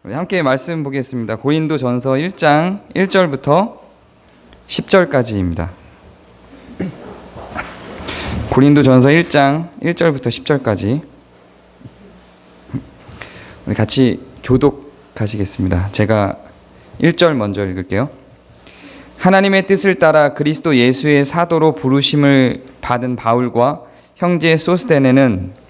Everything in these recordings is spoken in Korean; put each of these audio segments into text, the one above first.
우리 함께 말씀 보겠습니다. 고린도전서 1장 1절부터 10절까지입니다. 고린도전서 1장 1절부터 10절까지 우리 같이 교독하시겠습니다. 제가 1절 먼저 읽을게요. 하나님의 뜻을 따라 그리스도 예수의 사도로 부르심을 받은 바울과 형제 소스데네는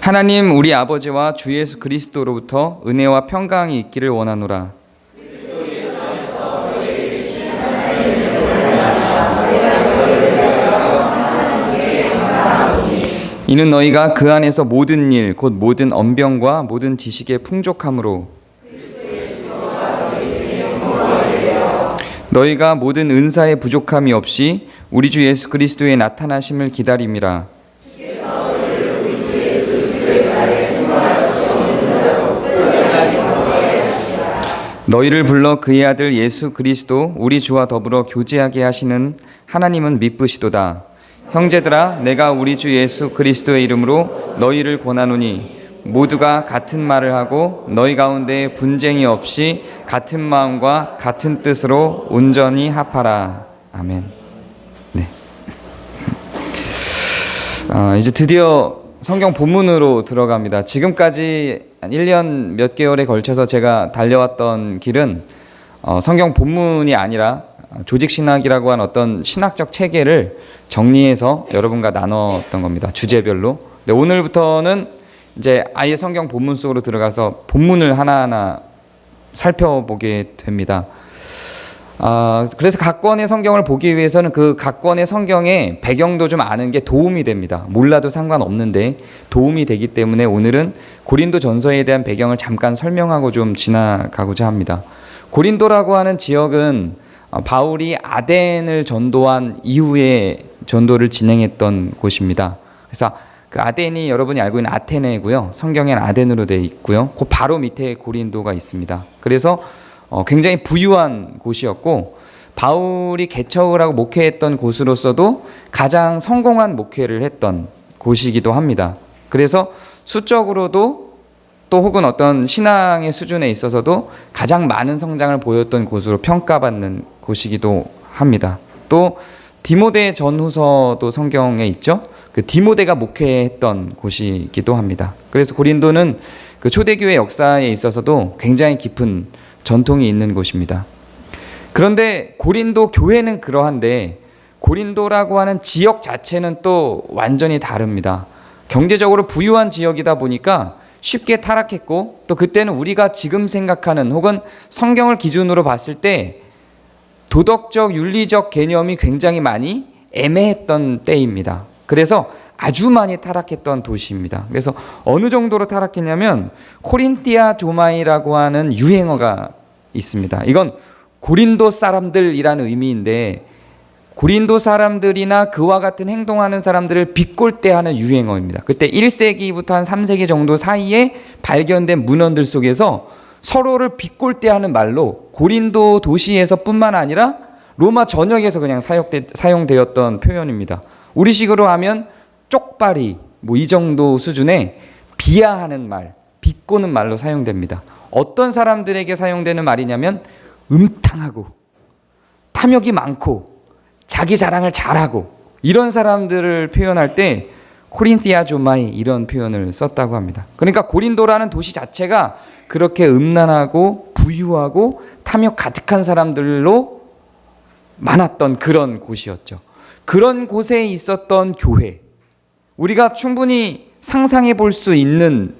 하나님 우리 아버지와 주 예수 그리스도로부터 은혜와 평강이 있기를 원하노라. 이는 너희가 그 안에서 모든 일 곧 모든 언병과 모든 지식의 풍족함으로 너희가 모든 은사의 부족함이 없이 우리 주 예수 그리스도의 나타나심을 기다림이라. 너희를 불러 그의 아들 예수 그리스도 우리 주와 더불어 교제하게 하시는 하나님은 미쁘시도다. 형제들아, 내가 우리 주 예수 그리스도의 이름으로 너희를 권하노니 모두가 같은 말을 하고 너희 가운데 분쟁이 없이 같은 마음과 같은 뜻으로 온전히 합하라. 아멘. 네. 이제 드디어 성경 본문으로 들어갑니다. 지금까지 한 1년 몇 개월에 걸쳐서 제가 달려왔던 길은 성경 본문이 아니라 조직신학이라고 한 어떤 신학적 체계를 정리해서 여러분과 나눴던 겁니다. 주제별로. 네, 오늘부터는 이제 아예 성경 본문 속으로 들어가서 본문을 하나하나 살펴보게 됩니다. 그래서 각 권의 성경을 보기 위해서는 그 각 권의 성경의 배경도 좀 아는 게 도움이 됩니다. 몰라도 상관없는데 도움이 되기 때문에 오늘은 고린도 전서에 대한 배경을 잠깐 설명하고 좀 지나가고자 합니다. 고린도라고 하는 지역은 바울이 아덴을 전도한 이후에 전도를 진행했던 곳입니다. 그래서 그 아덴이 여러분이 알고 있는 아테네고요. 성경엔 아덴으로 되어 있고요. 그 바로 밑에 고린도가 있습니다. 그래서 굉장히 부유한 곳이었고 바울이 개척을 하고 목회했던 곳으로서도 가장 성공한 목회를 했던 곳이기도 합니다. 그래서 수적으로도 또 혹은 어떤 신앙의 수준에 있어서도 가장 많은 성장을 보였던 곳으로 평가받는 곳이기도 합니다. 또 디모데 전후서도 성경에 있죠. 그 디모데가 목회했던 곳이기도 합니다. 그래서 고린도는 그 초대교회 역사에 있어서도 굉장히 깊은 전통이 있는 곳입니다. 그런데 고린도 교회는 그러한데 고린도라고 하는 지역 자체는 또 완전히 다릅니다. 경제적으로 부유한 지역이다 보니까 쉽게 타락했고 또 그때는 우리가 지금 생각하는 혹은 성경을 기준으로 봤을 때 도덕적 윤리적 개념이 굉장히 많이 애매했던 때입니다. 그래서 아주 많이 타락했던 도시입니다. 그래서 어느 정도로 타락했냐면 코린티아 조마이라고 하는 유행어가 있습니다. 이건 고린도 사람들이라는 의미인데 고린도 사람들이나 그와 같은 행동하는 사람들을 비꼴 때 하는 유행어입니다. 그때 1세기부터 한 3세기 정도 사이에 발견된 문헌들 속에서 서로를 비꼴 때 하는 말로 고린도 도시에서 뿐만 아니라 로마 전역에서 그냥 사용되었던 표현입니다. 우리식으로 하면 쪽발이 이 정도 수준의 비하하는 말, 비꼬는 말로 사용됩니다. 어떤 사람들에게 사용되는 말이냐면 음탕하고 탐욕이 많고 자기 자랑을 잘하고 이런 사람들을 표현할 때 코린티아 조마이 이런 표현을 썼다고 합니다. 그러니까 고린도라는 도시 자체가 그렇게 음란하고 부유하고 탐욕 가득한 사람들로 많았던 그런 곳이었죠. 그런 곳에 있었던 교회, 우리가 충분히 상상해 볼 수 있는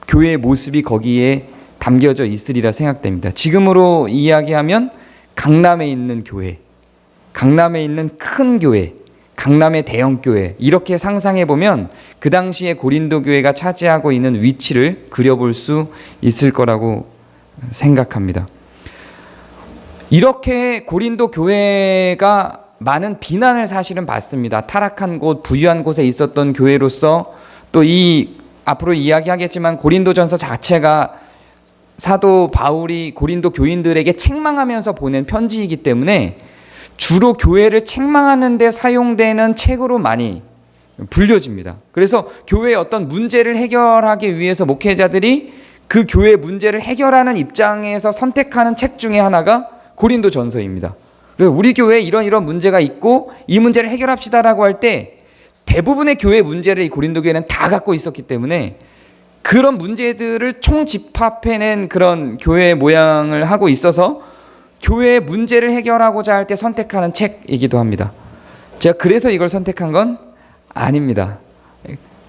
교회의 모습이 거기에 담겨져 있으리라 생각됩니다. 지금으로 이야기하면 강남에 있는 교회, 강남에 있는 큰 교회, 강남의 대형 교회 이렇게 상상해 보면 그 당시에 고린도 교회가 차지하고 있는 위치를 그려볼 수 있을 거라고 생각합니다. 이렇게 고린도 교회가 많은 비난을 사실은 받습니다. 타락한 곳, 부유한 곳에 있었던 교회로서 또 이 앞으로 이야기하겠지만 고린도전서 자체가 사도 바울이 고린도 교인들에게 책망하면서 보낸 편지이기 때문에 주로 교회를 책망하는 데 사용되는 책으로 많이 불려집니다. 그래서 교회의 어떤 문제를 해결하기 위해서 목회자들이 그 교회의 문제를 해결하는 입장에서 선택하는 책 중에 하나가 고린도전서입니다. 그래서 우리 교회에 이런 문제가 있고 이 문제를 해결합시다라고 할 때 대부분의 교회 문제를 이 고린도 교회는 다 갖고 있었기 때문에 그런 문제들을 총집합해낸 그런 교회의 모양을 하고 있어서 교회의 문제를 해결하고자 할 때 선택하는 책이기도 합니다. 제가 그래서 이걸 선택한 건 아닙니다.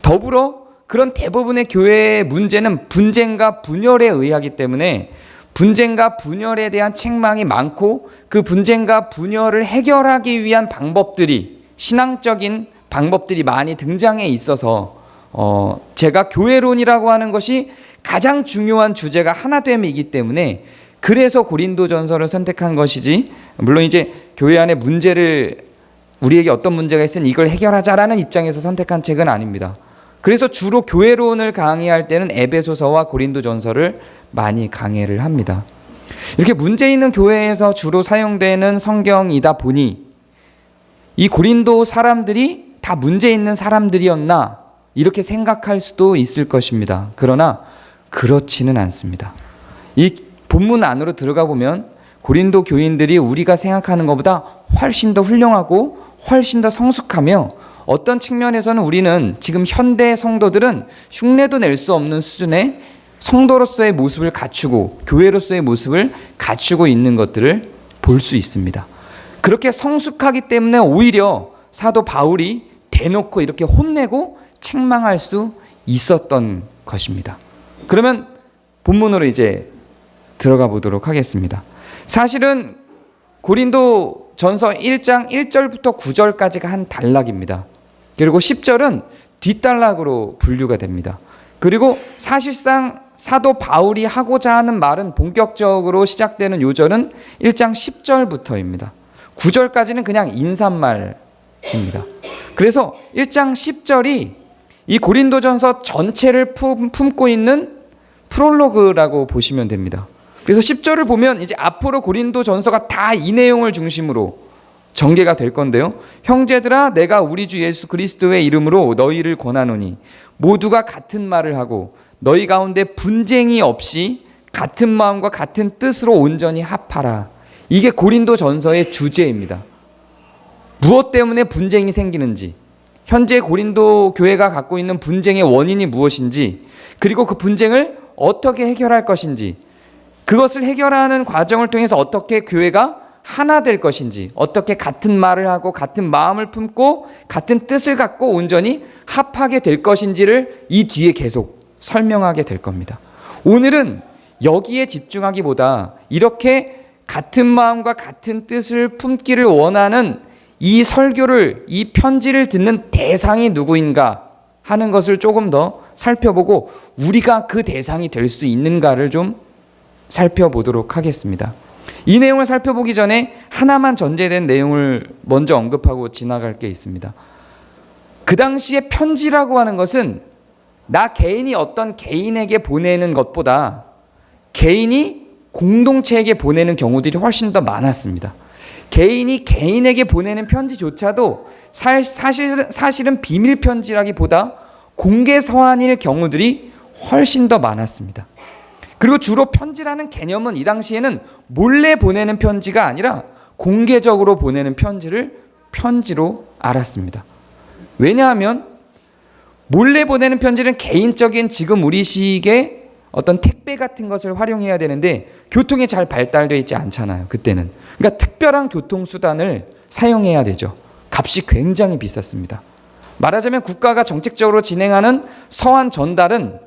더불어 그런 대부분의 교회의 문제는 분쟁과 분열에 의하기 때문에 분쟁과 분열에 대한 책망이 많고 그 분쟁과 분열을 해결하기 위한 방법들이 신앙적인 방법들이 많이 등장해 있어서 제가 교회론이라고 하는 것이 가장 중요한 주제가 하나됨이기 때문에 그래서 고린도전서를 선택한 것이지, 물론 이제 교회 안에 문제를 우리에게 어떤 문제가 있으니 이걸 해결하자라는 입장에서 선택한 책은 아닙니다. 그래서 주로 교회론을 강의할 때는 에베소서와 고린도전서를 많이 강의를 합니다. 이렇게 문제 있는 교회에서 주로 사용되는 성경이다 보니 이 고린도 사람들이 다 문제 있는 사람들이었나 이렇게 생각할 수도 있을 것입니다. 그러나 그렇지는 않습니다. 이 본문 안으로 들어가 보면 고린도 교인들이 우리가 생각하는 것보다 훨씬 더 훌륭하고 훨씬 더 성숙하며 어떤 측면에서는 우리는 지금 현대 성도들은 흉내도 낼 수 없는 수준의 성도로서의 모습을 갖추고 교회로서의 모습을 갖추고 있는 것들을 볼 수 있습니다. 그렇게 성숙하기 때문에 오히려 사도 바울이 대놓고 이렇게 혼내고 책망할 수 있었던 것입니다. 그러면 본문으로 이제 들어가 보도록 하겠습니다. 사실은 고린도 전서 1장 1절부터 9절까지가 한 단락입니다. 그리고 10절은 뒷단락으로 분류가 됩니다. 그리고 사실상 사도 바울이 하고자 하는 말은 본격적으로 시작되는 요절은 1장 10절부터입니다. 9절까지는 그냥 인사말입니다. 그래서 1장 10절이 이 고린도전서 전체를 품고 있는 프롤로그라고 보시면 됩니다. 그래서 10절을 보면 이제 앞으로 고린도전서가 다 이 내용을 중심으로 전개가 될 건데요. 형제들아, 내가 우리 주 예수 그리스도의 이름으로 너희를 권하노니 모두가 같은 말을 하고 너희 가운데 분쟁이 없이 같은 마음과 같은 뜻으로 온전히 합하라. 이게 고린도전서의 주제입니다. 무엇 때문에 분쟁이 생기는지, 현재 고린도 교회가 갖고 있는 분쟁의 원인이 무엇인지, 그리고 그 분쟁을 어떻게 해결할 것인지, 그것을 해결하는 과정을 통해서 어떻게 교회가 하나 될 것인지, 어떻게 같은 말을 하고 같은 마음을 품고 같은 뜻을 갖고 온전히 합하게 될 것인지를 이 뒤에 계속 설명하게 될 겁니다. 오늘은 여기에 집중하기보다 이렇게 같은 마음과 같은 뜻을 품기를 원하는 이 설교를, 이 편지를 듣는 대상이 누구인가 하는 것을 조금 더 살펴보고 우리가 그 대상이 될 수 있는가를 좀 살펴보도록 하겠습니다. 이 내용을 살펴보기 전에 하나만 전제된 내용을 먼저 언급하고 지나갈 게 있습니다. 그 당시에 편지라고 하는 것은 나 개인이 어떤 개인에게 보내는 것보다 개인이 공동체에게 보내는 경우들이 훨씬 더 많았습니다. 개인이 개인에게 보내는 편지조차도 사실은 비밀 편지라기보다 공개 서한일 경우들이 훨씬 더 많았습니다. 그리고 주로 편지라는 개념은 이 당시에는 몰래 보내는 편지가 아니라 공개적으로 보내는 편지를 편지로 알았습니다. 왜냐하면 몰래 보내는 편지는 개인적인 지금 우리 시기의 어떤 택배 같은 것을 활용해야 되는데 교통이 잘 발달되어 있지 않잖아요. 그때는. 그러니까 특별한 교통수단을 사용해야 되죠. 값이 굉장히 비쌌습니다. 말하자면 국가가 정책적으로 진행하는 서한 전달은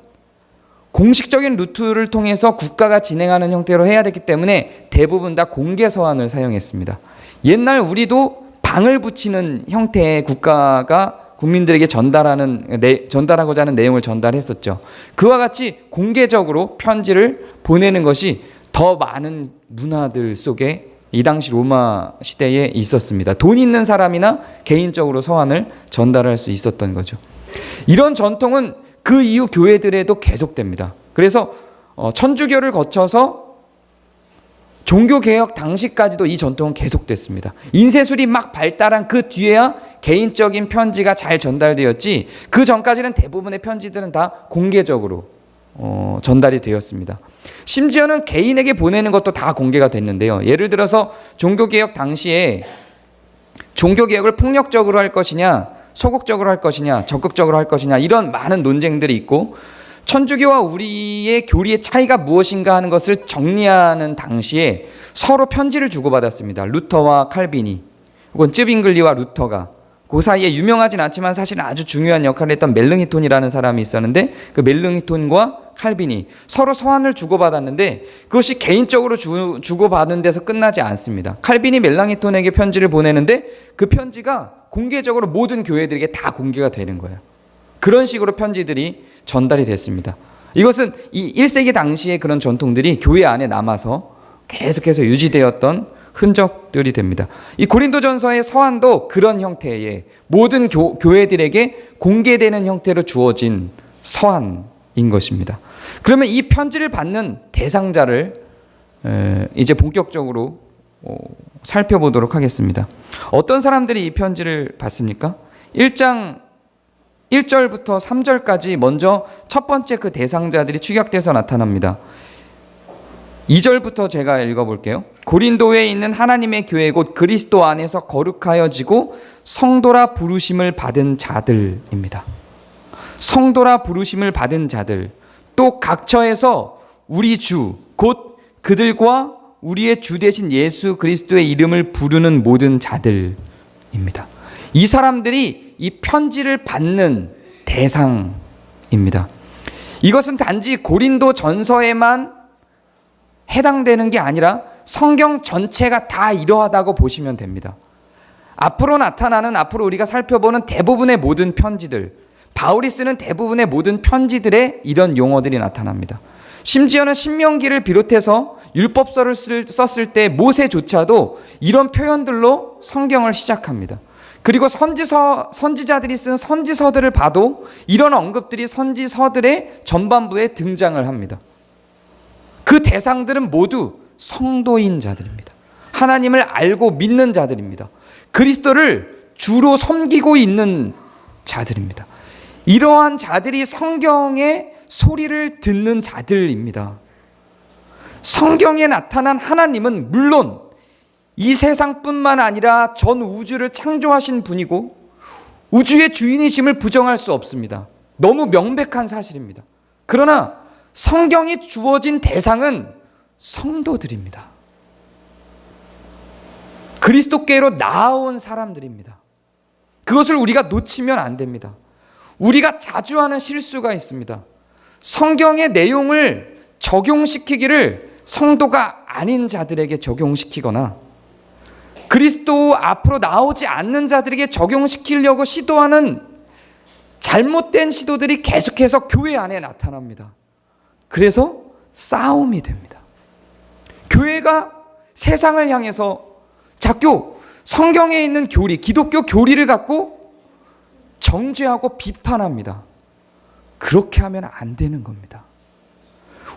공식적인 루트를 통해서 국가가 진행하는 형태로 해야 되기 때문에 대부분 다 공개 서한을 사용했습니다. 옛날 우리도 방을 붙이는 형태의 국가가 국민들에게 전달하고자 하는 내용을 전달했었죠. 그와 같이 공개적으로 편지를 보내는 것이 더 많은 문화들 속에 이 당시 로마 시대에 있었습니다. 돈 있는 사람이나 개인적으로 서한을 전달할 수 있었던 거죠. 이런 전통은 그 이후 교회들에도 계속됩니다. 그래서 천주교를 거쳐서 종교개혁 당시까지도 이 전통은 계속됐습니다. 인쇄술이 막 발달한 그 뒤에야 개인적인 편지가 잘 전달되었지, 그 전까지는 대부분의 편지들은 다 공개적으로 전달이 되었습니다. 심지어는 개인에게 보내는 것도 다 공개가 됐는데요. 예를 들어서 종교개혁 당시에 종교개혁을 폭력적으로 할 것이냐, 소극적으로 할 것이냐, 적극적으로 할 것이냐, 이런 많은 논쟁들이 있고, 천주교와 우리의 교리의 차이가 무엇인가 하는 것을 정리하는 당시에 서로 편지를 주고받았습니다. 루터와 칼빈이, 혹은 쯔빙글리와 루터가. 그 사이에 유명하진 않지만 사실 아주 중요한 역할을 했던 멜릉히톤이라는 사람이 있었는데, 그 멜릉히톤과 칼빈이 서로 서한을 주고받았는데, 그것이 개인적으로 주고받은 데서 끝나지 않습니다. 칼빈이 멜랑히톤에게 편지를 보내는데 그 편지가 공개적으로 모든 교회들에게 다 공개가 되는 거예요. 그런 식으로 편지들이 전달이 됐습니다. 이것은 이 1세기 당시의 그런 전통들이 교회 안에 남아서 계속해서 유지되었던 흔적들이 됩니다. 이 고린도전서의 서한도 그런 형태의 모든 교회들에게 공개되는 형태로 주어진 서한인 것입니다. 그러면 이 편지를 받는 대상자를 이제 본격적으로 살펴보도록 하겠습니다. 어떤 사람들이 이 편지를 받습니까? 1장 1절부터 3절까지 먼저 첫 번째 그 대상자들이 축약돼서 나타납니다. 2절부터 제가 읽어볼게요. 고린도에 있는 하나님의 교회 곧 그리스도 안에서 거룩하여지고 성도라 부르심을 받은 자들입니다. 성도라 부르심을 받은 자들, 또 각처에서 우리 주 곧 그들과 우리의 주 되신 예수 그리스도의 이름을 부르는 모든 자들입니다. 이 사람들이 이 편지를 받는 대상입니다. 이것은 단지 고린도 전서에만 해당되는 게 아니라 성경 전체가 다 이러하다고 보시면 됩니다. 앞으로 우리가 살펴보는 대부분의 모든 편지들, 바울이 쓰는 대부분의 모든 편지들에 이런 용어들이 나타납니다. 심지어는 신명기를 비롯해서 율법서를 썼을 때 모세조차도 이런 표현들로 성경을 시작합니다. 그리고 선지자들이 쓴 선지서들을 봐도 이런 언급들이 선지서들의 전반부에 등장을 합니다. 그 대상들은 모두 성도인 자들입니다. 하나님을 알고 믿는 자들입니다. 그리스도를 주로 섬기고 있는 자들입니다. 이러한 자들이 성경의 소리를 듣는 자들입니다. 성경에 나타난 하나님은 물론 이 세상뿐만 아니라 전 우주를 창조하신 분이고 우주의 주인이심을 부정할 수 없습니다. 너무 명백한 사실입니다. 그러나 성경이 주어진 대상은 성도들입니다. 그리스도께로 나아온 사람들입니다. 그것을 우리가 놓치면 안 됩니다. 우리가 자주 하는 실수가 있습니다. 성경의 내용을 적용시키기를 성도가 아닌 자들에게 적용시키거나 그리스도 앞으로 나오지 않는 자들에게 적용시키려고 시도하는 잘못된 시도들이 계속해서 교회 안에 나타납니다. 그래서 싸움이 됩니다. 교회가 세상을 향해서 자꾸 성경에 있는 교리, 기독교 교리를 갖고 정죄하고 비판합니다. 그렇게 하면 안 되는 겁니다.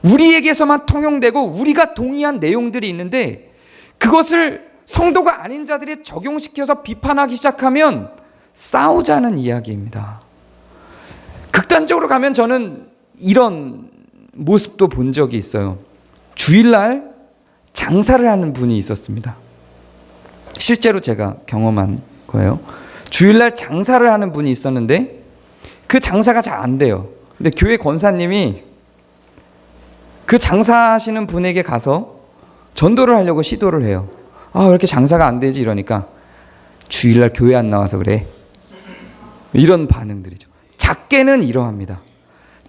우리에게서만 통용되고 우리가 동의한 내용들이 있는데 그것을 성도가 아닌 자들이 적용시켜서 비판하기 시작하면 싸우자는 이야기입니다. 극단적으로 가면 저는 이런 모습도 본 적이 있어요. 주일날 장사를 하는 분이 있었습니다. 실제로 제가 경험한 거예요. 주일날 장사를 하는 분이 있었는데 그 장사가 잘 안 돼요. 근데 교회 권사님이 그 장사하시는 분에게 가서 전도를 하려고 시도를 해요. 왜 이렇게 장사가 안 되지? 이러니까 주일날 교회 안 나와서 그래. 이런 반응들이죠. 작게는 이러합니다.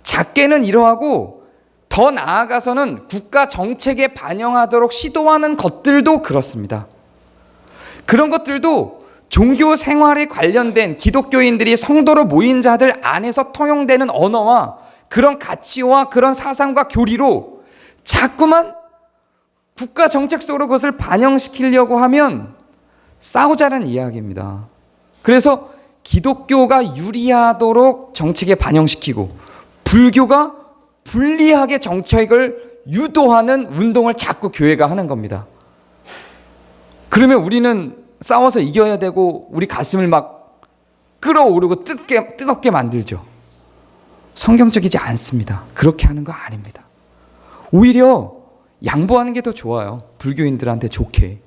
작게는 이러하고 더 나아가서는 국가 정책에 반영하도록 시도하는 것들도 그렇습니다. 그런 것들도 종교 생활에 관련된 기독교인들이 성도로 모인 자들 안에서 통용되는 언어와 그런 가치와 그런 사상과 교리로 자꾸만 국가 정책 속으로 그것을 반영시키려고 하면 싸우자는 이야기입니다. 그래서 기독교가 유리하도록 정책에 반영시키고 불교가 불리하게 정책을 유도하는 운동을 자꾸 교회가 하는 겁니다. 그러면 우리는 싸워서 이겨야 되고 우리 가슴을 막 끌어오르고 뜨겁게 만들죠. 성경적이지 않습니다. 그렇게 하는 거 아닙니다. 오히려 양보하는 게 더 좋아요. 불교인들한테 좋게.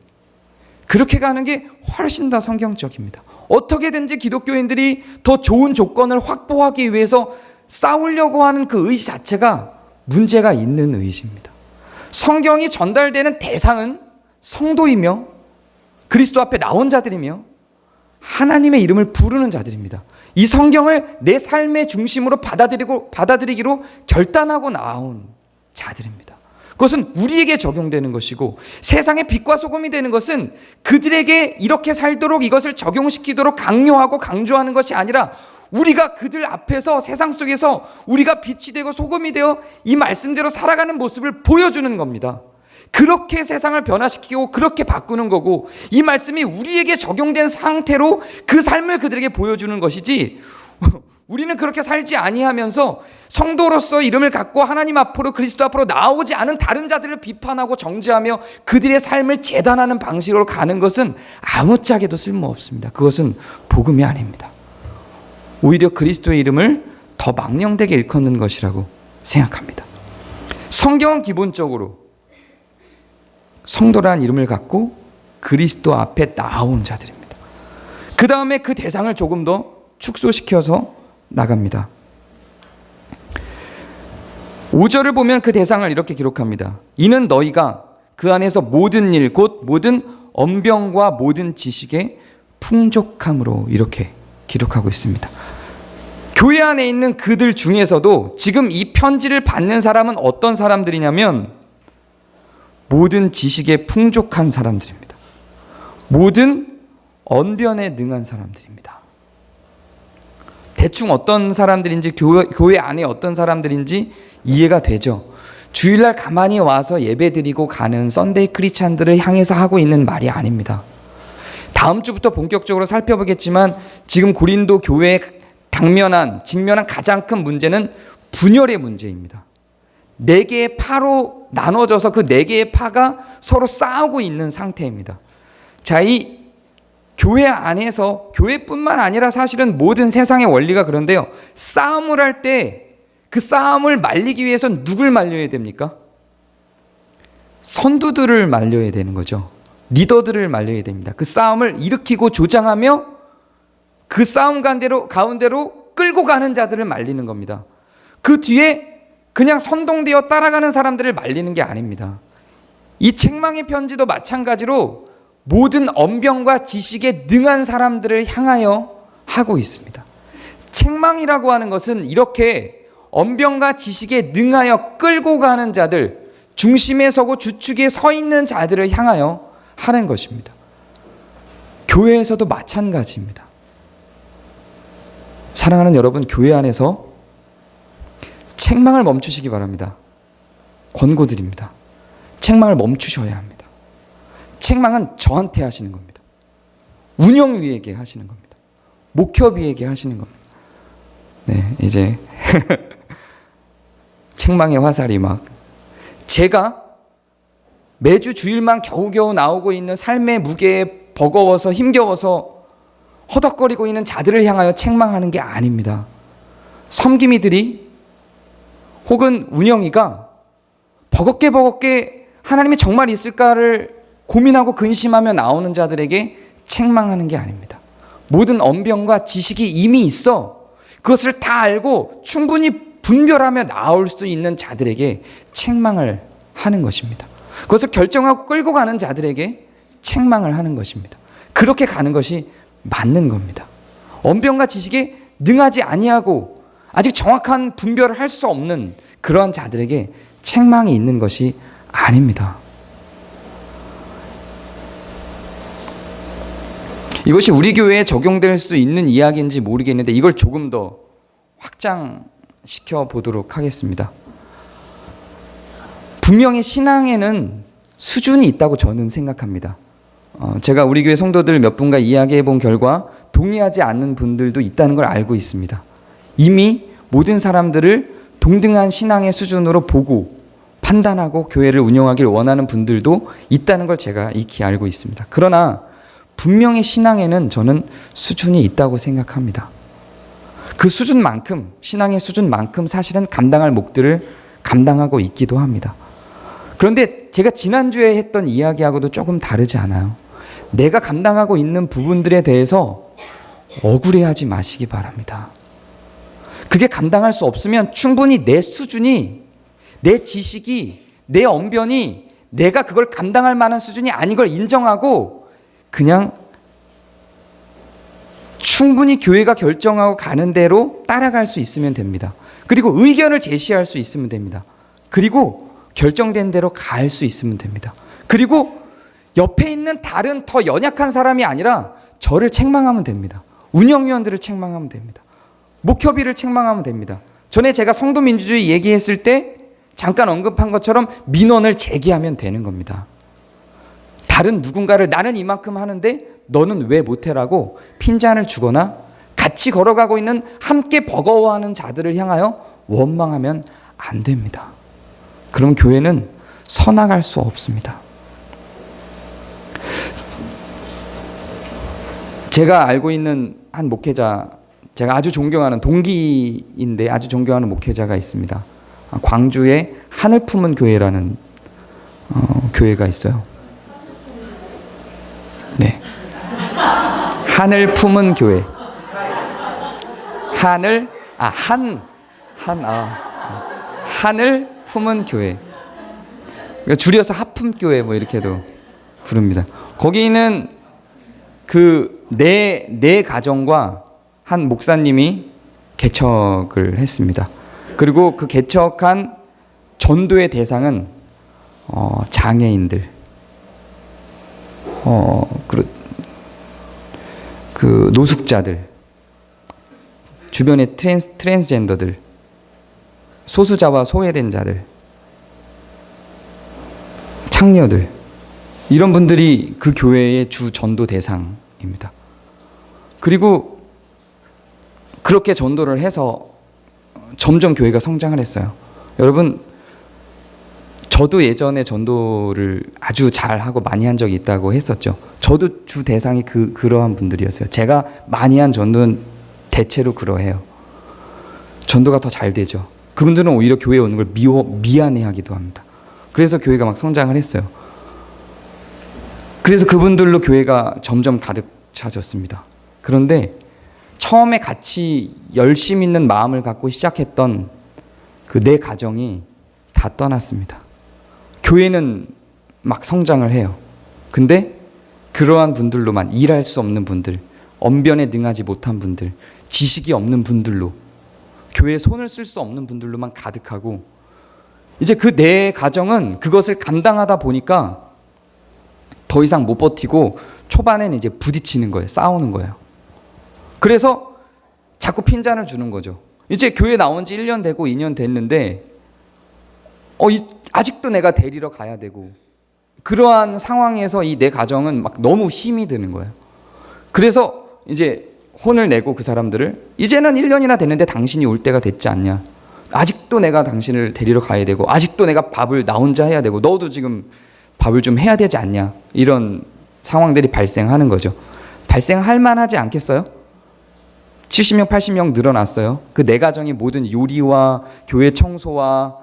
그렇게 가는 게 훨씬 더 성경적입니다. 어떻게든지 기독교인들이 더 좋은 조건을 확보하기 위해서 싸우려고 하는 그 의지 자체가 문제가 있는 의지입니다. 성경이 전달되는 대상은 성도이며 그리스도 앞에 나온 자들이며 하나님의 이름을 부르는 자들입니다. 이 성경을 내 삶의 중심으로 받아들이기로 결단하고 나온 자들입니다. 그것은 우리에게 적용되는 것이고 세상의 빛과 소금이 되는 것은 그들에게 이렇게 살도록 이것을 적용시키도록 강요하고 강조하는 것이 아니라 우리가 그들 앞에서 세상 속에서 우리가 빛이 되고 소금이 되어 이 말씀대로 살아가는 모습을 보여주는 겁니다. 그렇게 세상을 변화시키고 그렇게 바꾸는 거고 이 말씀이 우리에게 적용된 상태로 그 삶을 그들에게 보여주는 것이지 우리는 그렇게 살지 아니하면서 성도로서 이름을 갖고 하나님 앞으로 그리스도 앞으로 나오지 않은 다른 자들을 비판하고 정죄하며 그들의 삶을 재단하는 방식으로 가는 것은 아무짝에도 쓸모없습니다. 그것은 복음이 아닙니다. 오히려 그리스도의 이름을 더 망령되게 일컫는 것이라고 생각합니다. 성경은 기본적으로 성도라는 이름을 갖고 그리스도 앞에 나온 자들입니다. 그 다음에 그 대상을 조금 더 축소시켜서 나갑니다. 5절을 보면 그 대상을 이렇게 기록합니다. 이는 너희가 그 안에서 모든 일 곧 모든 언병과 모든 지식의 풍족함으로 이렇게 기록하고 있습니다. 교회 안에 있는 그들 중에서도 지금 이 편지를 받는 사람은 어떤 사람들이냐면 모든 지식에 풍족한 사람들입니다. 모든 언변에 능한 사람들입니다. 대충 어떤 사람들인지 교회 안에 어떤 사람들인지 이해가 되죠. 주일날 가만히 와서 예배드리고 가는 썬데이 크리스찬들을 향해서 하고 있는 말이 아닙니다. 다음 주부터 본격적으로 살펴보겠지만 지금 고린도 교회에 직면한 가장 큰 문제는 분열의 문제입니다. 4개의 파로 나눠져서 그 4개의 파가 서로 싸우고 있는 상태입니다. 자, 이 교회 안에서 교회뿐만 아니라 사실은 모든 세상의 원리가 그런데요. 싸움을 할 때 그 싸움을 말리기 위해서는 누굴 말려야 됩니까? 선두들을 말려야 되는 거죠. 리더들을 말려야 됩니다. 그 싸움을 일으키고 조장하며 그 싸움 가운데로 끌고 가는 자들을 말리는 겁니다. 그 뒤에 그냥 선동되어 따라가는 사람들을 말리는 게 아닙니다. 이 책망의 편지도 마찬가지로 모든 언병과 지식에 능한 사람들을 향하여 하고 있습니다. 책망이라고 하는 것은 이렇게 언병과 지식에 능하여 끌고 가는 자들, 중심에 서고 주축에 서 있는 자들을 향하여 하는 것입니다. 교회에서도 마찬가지입니다. 사랑하는 여러분, 교회 안에서 책망을 멈추시기 바랍니다. 권고드립니다. 책망을 멈추셔야 합니다. 책망은 저한테 하시는 겁니다. 운영위에게 하시는 겁니다. 목협위에게 하시는 겁니다. 네, 이제 책망의 화살이 막 제가 매주 주일만 겨우겨우 나오고 있는 삶의 무게에 버거워서 힘겨워서 허덕거리고 있는 자들을 향하여 책망하는 게 아닙니다. 섬김이들이 혹은 운영이가 버겁게 하나님이 정말 있을까를 고민하고 근심하며 나오는 자들에게 책망하는 게 아닙니다. 모든 언병과 지식이 이미 있어 그것을 다 알고 충분히 분별하며 나올 수 있는 자들에게 책망을 하는 것입니다. 그것을 결정하고 끌고 가는 자들에게 책망을 하는 것입니다. 그렇게 가는 것이 맞는 겁니다. 언병과 지식에 능하지 아니하고 아직 정확한 분별을 할 수 없는 그러한 자들에게 책망이 있는 것이 아닙니다. 이것이 우리 교회에 적용될 수 있는 이야기인지 모르겠는데 이걸 조금 더 확장시켜 보도록 하겠습니다. 분명히 신앙에는 수준이 있다고 저는 생각합니다. 제가 우리 교회 성도들 몇 분과 이야기해 본 결과 동의하지 않는 분들도 있다는 걸 알고 있습니다. 이미 모든 사람들을 동등한 신앙의 수준으로 보고 판단하고 교회를 운영하길 원하는 분들도 있다는 걸 제가 익히 알고 있습니다. 그러나 분명히 신앙에는 저는 수준이 있다고 생각합니다. 그 수준만큼, 신앙의 수준만큼 사실은 감당할 몫들을 감당하고 있기도 합니다. 그런데 제가 지난주에 했던 이야기하고도 조금 다르지 않아요. 내가 감당하고 있는 부분들에 대해서 억울해하지 마시기 바랍니다. 그게 감당할 수 없으면 충분히 내 수준이, 내 지식이, 내 언변이 내가 그걸 감당할 만한 수준이 아닌 걸 인정하고 그냥 충분히 교회가 결정하고 가는 대로 따라갈 수 있으면 됩니다. 그리고 의견을 제시할 수 있으면 됩니다. 그리고 결정된 대로 갈 수 있으면 됩니다. 그리고 옆에 있는 다른 더 연약한 사람이 아니라 저를 책망하면 됩니다. 운영위원들을 책망하면 됩니다. 목협의를 책망하면 됩니다. 전에 제가 성도민주주의 얘기했을 때 잠깐 언급한 것처럼 민원을 제기하면 되는 겁니다. 다른 누군가를 나는 이만큼 하는데 너는 왜 못해라고 핀잔을 주거나 같이 걸어가고 있는 함께 버거워하는 자들을 향하여 원망하면 안 됩니다. 그럼 교회는 서나갈 수 없습니다. 제가 알고 있는 한 목회자, 제가 아주 존경하는 동기인데 아주 존경하는 목회자가 있습니다. 광주에 하늘 품은 교회라는 교회가 있어요. 네, 하늘 품은 교회. 하늘 품은 교회. 그러니까 줄여서 하품교회 뭐 이렇게도 부릅니다. 거기는 그 네 가정과 한 목사님이 개척을 했습니다. 그리고 그 개척한 전도의 대상은 장애인들, 그 노숙자들, 주변의 트랜스젠더들, 소수자와 소외된 자들, 창녀들, 이런 분들이 그 교회의 주 전도 대상입니다. 그리고 그렇게 전도를 해서 점점 교회가 성장을 했어요. 여러분, 저도 예전에 전도를 아주 잘하고 많이 한 적이 있다고 했었죠. 저도 주 대상이 그러한 분들이었어요. 제가 많이 한 전도는 대체로 그러해요. 전도가 더 잘 되죠. 그분들은 오히려 교회에 오는 걸 미안해하기도 합니다. 그래서 교회가 막 성장을 했어요. 그래서 그분들로 교회가 점점 가득 차졌습니다. 그런데 처음에 같이 열심 있는 마음을 갖고 시작했던 그 네 가정이 다 떠났습니다. 교회는 막 성장을 해요. 근데 그러한 분들로만, 일할 수 없는 분들, 언변에 능하지 못한 분들, 지식이 없는 분들로, 교회에 손을 쓸 수 없는 분들로만 가득하고, 이제 그 네 가정은 그것을 감당하다 보니까 더 이상 못 버티고 초반에는 이제 부딪히는 거예요. 싸우는 거예요. 그래서 자꾸 핀잔을 주는 거죠. 이제 교회 나온 지 1년 되고 2년 됐는데 아직도 내가 데리러 가야 되고, 그러한 상황에서 이 내 가정은 막 너무 힘이 드는 거예요. 그래서 이제 혼을 내고 그 사람들을, 이제는 1년이나 됐는데 당신이 올 때가 됐지 않냐, 아직도 내가 당신을 데리러 가야 되고, 아직도 내가 밥을 나 혼자 해야 되고, 너도 지금 밥을 좀 해야 되지 않냐, 이런 상황들이 발생하는 거죠. 발생할 만하지 않겠어요? 70명 80명 늘어났어요. 그 네 가정이 모든 요리와 교회 청소와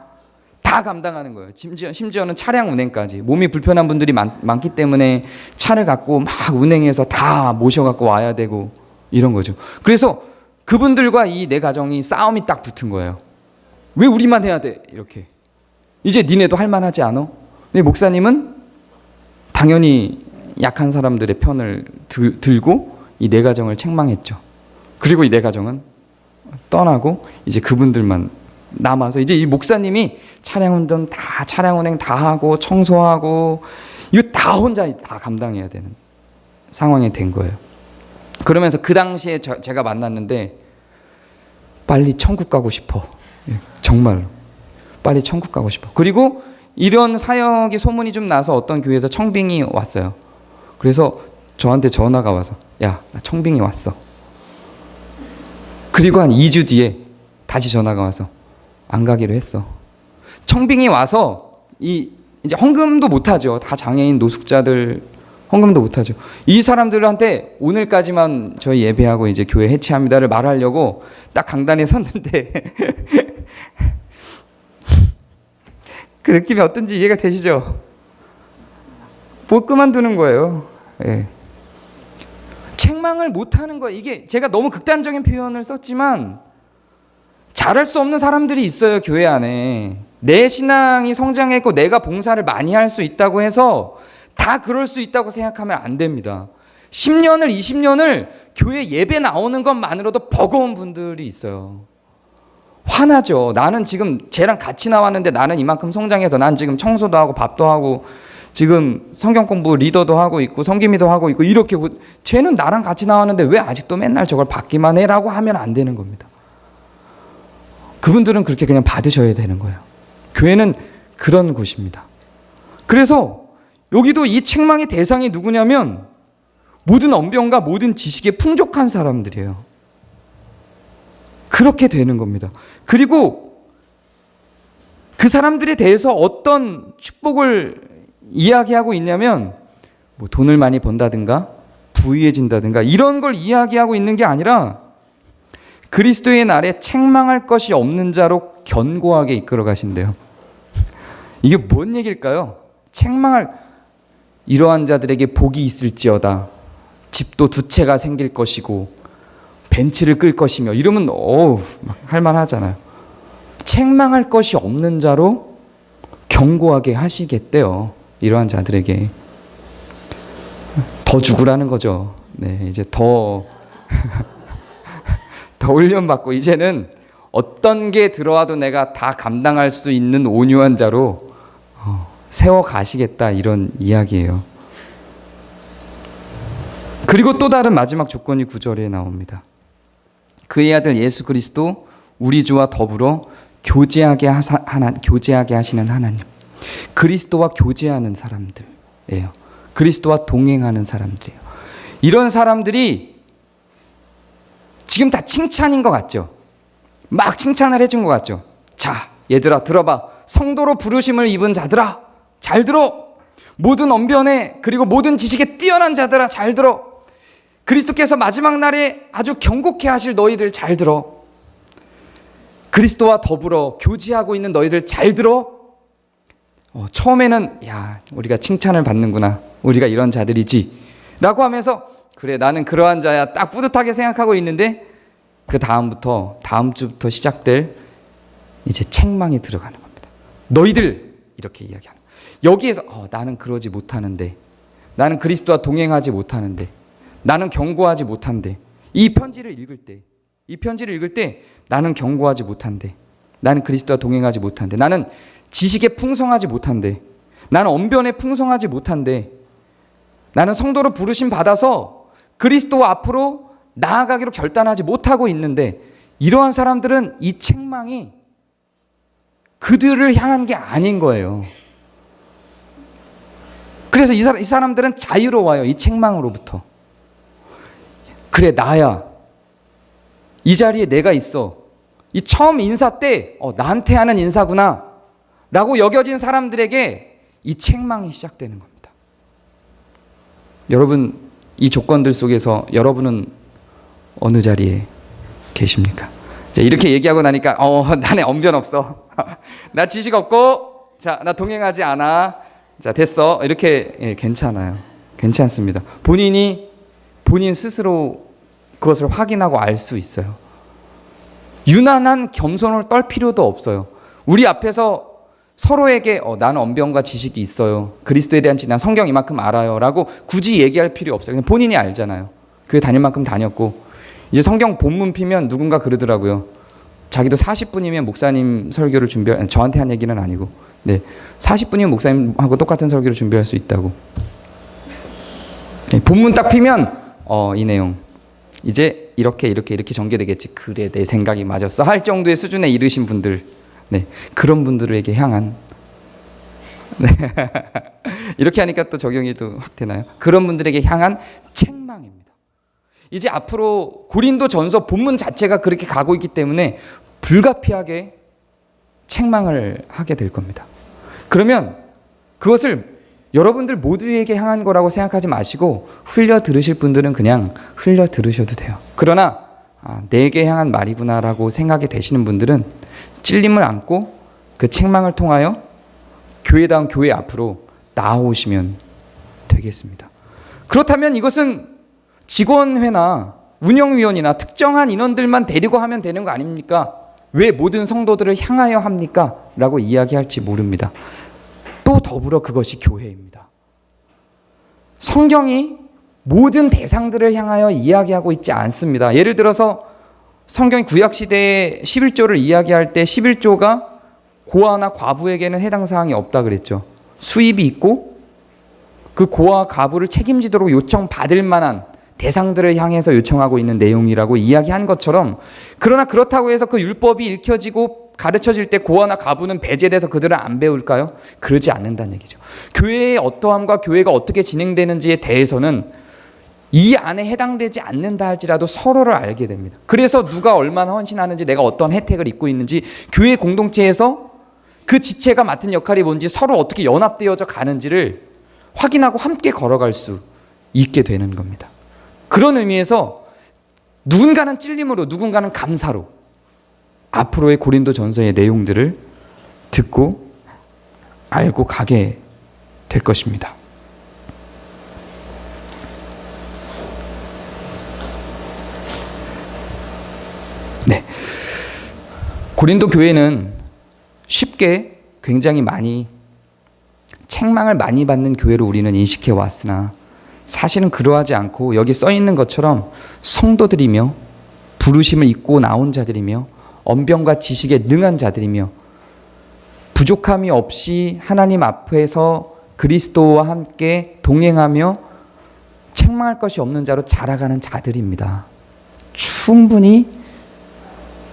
다 감당하는 거예요. 심지어는 차량 운행까지. 몸이 불편한 분들이 많기 때문에 차를 갖고 막 운행해서 다 모셔갖고 와야 되고 이런 거죠. 그래서 그분들과 이 네 가정이 싸움이 딱 붙은 거예요. 왜 우리만 해야 돼? 이렇게. 이제 니네도 할 만하지 않아? 근데 목사님은 당연히 약한 사람들의 편을 들고 이 네 가정을 책망했죠. 그리고 이 네 가정은 떠나고 이제 그분들만 남아서, 이제 이 목사님이 차량 운행 다 하고 청소하고 이거 다 혼자 다 감당해야 되는 상황이 된 거예요. 그러면서 그 당시에 제가 만났는데 빨리 천국 가고 싶어. 정말로 빨리 천국 가고 싶어. 그리고 이런 사역이 소문이 좀 나서 어떤 교회에서 청빙이 왔어요. 그래서 저한테 전화가 와서, 야, 나 청빙이 왔어. 그리고 한 2주 뒤에 다시 전화가 와서, 안 가기로 했어. 청빙이 와서 이제 헌금도 못하죠. 다 장애인 노숙자들 헌금도 못하죠. 이 사람들한테 오늘까지만 저희 예배하고 이제 교회 해체합니다를 말하려고 딱 강단에 섰는데 그 느낌이 어떤지 이해가 되시죠? 못 그만두는 거예요. 예. 책망을 못하는 거예요. 이게 제가 너무 극단적인 표현을 썼지만 잘할 수 없는 사람들이 있어요. 교회 안에. 내 신앙이 성장했고 내가 봉사를 많이 할 수 있다고 해서 다 그럴 수 있다고 생각하면 안 됩니다. 10년을 20년을 교회 예배 나오는 것만으로도 버거운 분들이 있어요. 화나죠. 나는 지금 쟤랑 같이 나왔는데 나는 이만큼 성장해서 난 지금 청소도 하고 밥도 하고 지금 성경 공부 리더도 하고 있고 성기미도 하고 있고 이렇게 쟤는 나랑 같이 나왔는데 왜 아직도 맨날 저걸 받기만 해라고 하면 안 되는 겁니다. 그분들은 그렇게 그냥 받으셔야 되는 거예요. 교회는 그런 곳입니다. 그래서 여기도 이 책망의 대상이 누구냐면 모든 언변과 모든 지식에 풍족한 사람들이에요. 그렇게 되는 겁니다. 그리고 그 사람들에 대해서 어떤 축복을 이야기하고 있냐면 뭐 돈을 많이 번다든가 부유해진다든가 이런 걸 이야기하고 있는 게 아니라 그리스도의 날에 책망할 것이 없는 자로 견고하게 이끌어 가신대요. 이게 뭔 얘기일까요? 책망할 이러한 자들에게 복이 있을지어다. 집도 두 채가 생길 것이고 벤츠를 끌 것이며 이러면 할만하잖아요. 책망할 것이 없는 자로 견고하게 하시겠대요. 이러한 자들에게 더 죽으라는 거죠. 네, 이제 더 훈련받고 이제는 어떤 게 들어와도 내가 다 감당할 수 있는 온유한 자로 세워 가시겠다 이런 이야기예요. 그리고 또 다른 마지막 조건이 9절에 나옵니다. 그의 아들 예수 그리스도 우리 주와 더불어 교제하게 하시는 하나님. 그리스도와 교제하는 사람들이에요. 그리스도와 동행하는 사람들이에요. 이런 사람들이 지금 다 칭찬인 것 같죠? 막 칭찬을 해준 것 같죠? 자, 얘들아 들어봐. 성도로 부르심을 입은 자들아 잘 들어. 모든 언변에 그리고 모든 지식에 뛰어난 자들아 잘 들어. 그리스도께서 마지막 날에 아주 경고케 하실 너희들 잘 들어. 그리스도와 더불어 교제하고 있는 너희들 잘 들어. 처음에는 야 우리가 칭찬을 받는구나. 우리가 이런 자들이지 라고 하면서 그래 나는 그러한 자야 딱 뿌듯하게 생각하고 있는데 그 다음 주부터 시작될 이제 책망이 들어가는 겁니다. 너희들 이렇게 이야기하는 여기에서 나는 그러지 못하는데 나는 그리스도와 동행하지 못하는데 나는 경고하지 못한데 이 편지를 읽을 때 나는 경고하지 못한데 나는 그리스도와 동행하지 못한데 나는 지식에 풍성하지 못한데 나는 언변에 풍성하지 못한데 나는 성도로 부르심 받아서 그리스도 앞으로 나아가기로 결단하지 못하고 있는데 이러한 사람들은 이 책망이 그들을 향한 게 아닌 거예요. 그래서 이 사람들은 자유로워요. 이 책망으로부터. 그래 나야. 이 자리에 내가 있어. 이 처음 인사 때 나한테 하는 인사구나 라고 여겨진 사람들에게 이 책망이 시작되는 겁니다. 여러분 이 조건들 속에서 여러분은 어느 자리에 계십니까? 자, 이렇게 얘기하고 나니까 나는 언변 없어. 나 지식 없고 자, 나 동행하지 않아. 자, 됐어. 이렇게 괜찮아요. 괜찮습니다. 본인 스스로 그것을 확인하고 알 수 있어요. 유난한 겸손을 떨 필요도 없어요. 우리 앞에서 서로에게 나는 언변과 지식이 있어요. 그리스도에 대한 난 성경 이만큼 알아요. 라고 굳이 얘기할 필요 없어요. 그냥 본인이 알잖아요. 교회 다닐 만큼 다녔고 이제 성경 본문 피면 누군가 그러더라고요. 자기도 40분이면 목사님 설교를 저한테 한 얘기는 아니고 40분이면 목사님하고 똑같은 설교를 준비할 수 있다고. 본문 딱 피면 이 내용 이제 이렇게 전개되겠지. 그래 내 생각이 맞았어 할 정도의 수준에 이르신 분들 그런 분들에게 향한 이렇게 하니까 또 적용이 또 확 되나요? 그런 분들에게 향한 책망입니다. 이제 앞으로 고린도전서 본문 자체가 그렇게 가고 있기 때문에 불가피하게 책망을 하게 될 겁니다. 그러면 그것을 여러분들 모두에게 향한 거라고 생각하지 마시고 흘려 들으실 분들은 그냥 흘려 들으셔도 돼요. 그러나 내게 향한 말이구나라고 생각이 되시는 분들은 찔림을 안고 그 책망을 통하여 교회다운 교회 앞으로 나아오시면 되겠습니다. 그렇다면 이것은 직원회나 운영위원이나 특정한 인원들만 데리고 하면 되는 거 아닙니까? 왜 모든 성도들을 향하여 합니까? 라고 이야기할지 모릅니다. 또 더불어 그것이 교회입니다. 성경이 모든 대상들을 향하여 이야기하고 있지 않습니다. 예를 들어서 성경이 구약시대의 11조를 이야기할 때 11조가 고아나 과부에게는 해당 사항이 없다 그랬죠. 수입이 있고 그 고아 과부를 책임지도록 요청받을 만한 대상들을 향해서 요청하고 있는 내용이라고 이야기한 것처럼, 그러나 그렇다고 해서 그 율법이 읽혀지고 가르쳐질 때 고아나 과부는 배제돼서 그들은 안 배울까요? 그러지 않는다는 얘기죠. 교회의 어떠함과 교회가 어떻게 진행되는지에 대해서는 이 안에 해당되지 않는다 할지라도 서로를 알게 됩니다. 그래서 누가 얼마나 헌신하는지, 내가 어떤 혜택을 입고 있는지, 교회 공동체에서 그 지체가 맡은 역할이 뭔지, 서로 어떻게 연합되어져 가는지를 확인하고 함께 걸어갈 수 있게 되는 겁니다. 그런 의미에서 누군가는 찔림으로, 누군가는 감사로 앞으로의 고린도전서의 내용들을 듣고 알고 가게 될 것입니다. 네, 고린도 교회는 쉽게 굉장히 많이 책망을 많이 받는 교회로 우리는 인식해 왔으나 사실은 그러하지 않고 여기 써 있는 것처럼 성도들이며 부르심을 입고 나온 자들이며 언변과 지식에 능한 자들이며 부족함이 없이 하나님 앞에서 그리스도와 함께 동행하며 책망할 것이 없는 자로 자라가는 자들입니다. 충분히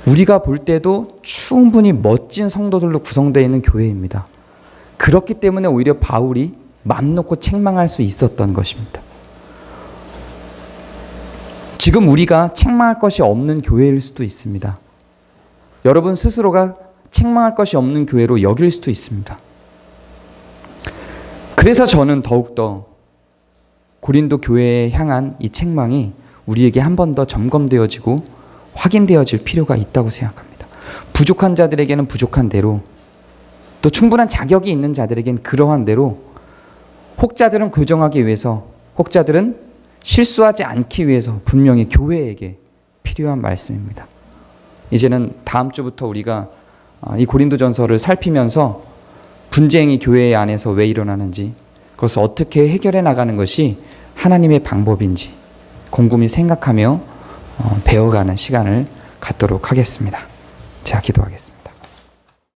우리가 볼 때도 충분히 멋진 성도들로 구성되어 있는 교회입니다. 그렇기 때문에 오히려 바울이 맘 놓고 책망할 수 있었던 것입니다. 지금 우리가 책망할 것이 없는 교회일 수도 있습니다. 여러분 스스로가 책망할 것이 없는 교회로 여길 수도 있습니다. 그래서 저는 더욱더 고린도 교회에 향한 이 책망이 우리에게 한 번 더 점검되어지고 확인되어질 필요가 있다고 생각합니다. 부족한 자들에게는 부족한 대로, 또 충분한 자격이 있는 자들에게는 그러한 대로, 혹자들은 교정하기 위해서, 혹자들은 실수하지 않기 위해서 분명히 교회에게 필요한 말씀입니다. 이제는 다음 주부터 우리가 이 고린도전서를 살피면서 분쟁이 교회 안에서 왜 일어나는지, 그것을 어떻게 해결해 나가는 것이 하나님의 방법인지 곰곰이 생각하며 배워가는 시간을 갖도록 하겠습니다. 제가 기도하겠습니다.